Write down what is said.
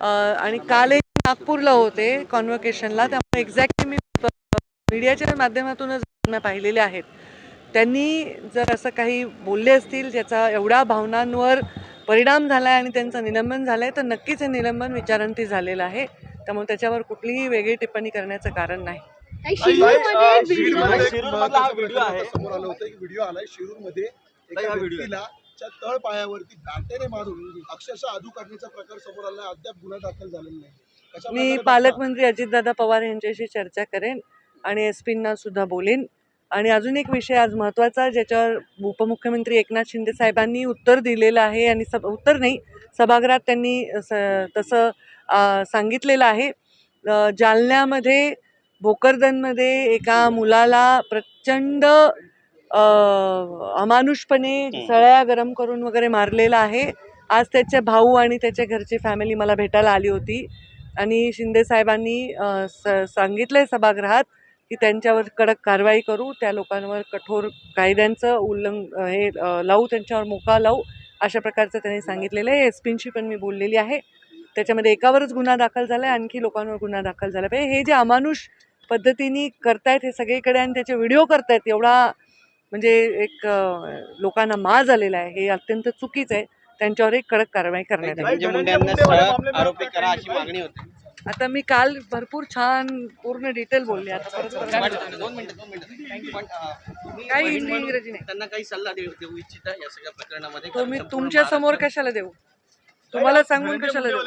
आणि काल एक नागपूरला होते कॉन्व्होकेशनला, त्यामुळे एक्झॅक्टली मी मीडियाच्या माध्यमातूनच बातम्या पाहिलेल्या आहेत. त्यांनी जर असं काही बोलले असतील ज्याचा एवढ्या भावनांवर परिणाम झाला आहे आणि त्यांचं निलंबन झालं आहे, तर नक्कीच हे निलंबन विचारांती झालेलं आहे. त्यामुळे त्याच्यावर कुठलीही वेगळी टिप्पणी करण्याचं कारण नाही. समोर आलं होतं की व्हिडिओ आलाय शिरूरमध्ये एका व्यक्तीला तळ पायावरती दाटेने मारून अक्षरशः आदू करण्याचा प्रकार समोर आला. अद्याप गुन्हा दाखल झालेला नाही. मी पालकमंत्री अजितदादा पवार यांच्याशी चर्चा करेन आणि एसपींना सुद्धा बोलेन. आणि अजून एक विषय आज महत्त्वाचा, ज्याच्यावर उपमुख्यमंत्री एकनाथ शिंदे साहेबांनी उत्तर दिलेलं आहे आणि उत्तर नाही, सभागृहात त्यांनी तसं सांगितलेलं आहे. जालन्यामध्ये भोकरदनमध्ये एका मुलाला प्रचंड अमानुषपणे सळ्या गरम करून वगैरे मारलेला आहे. आज त्याचे भाऊ आणि त्याच्या घरची फॅमिली मला भेटायला आली होती आणि शिंदे साहेबांनी सांगितलंय सभागृहात की त्यांच्यावर कडक कारवाई करू, त्या लोकांवर कठोर कायद्यांचं हे लावू, त्यांच्यावर मोका लावू, अशा प्रकारचं त्यांनी सांगितलेलं आहे. एसपींशी पण मी बोललेली आहे. त्याच्यामध्ये एकावरच गुन्हा दाखल झाला आहे, आणखी लोकांवर गुन्हा दाखल झाला पाहिजे. हे जे अमानुष पद्धतीने करतायत हे सगळीकडे आणि त्याचे व्हिडिओ करतायत, एवढा म्हणजे एक लोकांना माज आलेला आहे, हे अत्यंत चुकीचं आहे. त्यांच्यावर एक कडक कारवाई करण्यात आली. आरोपी करा अशी मागणी होती. आता मी काल भरपूर छान पूर्ण डिटेल बोलले. आता दोन मिनिटं काही हिंदी इंग्रजी नाही. त्यांना काही सल्ला देऊ इच्छिता या सगळ्या प्रकरणामध्ये? तुम्ही तुमच्या समोर कशाला देऊ, तुम्हाला सांगून कशाला देऊ?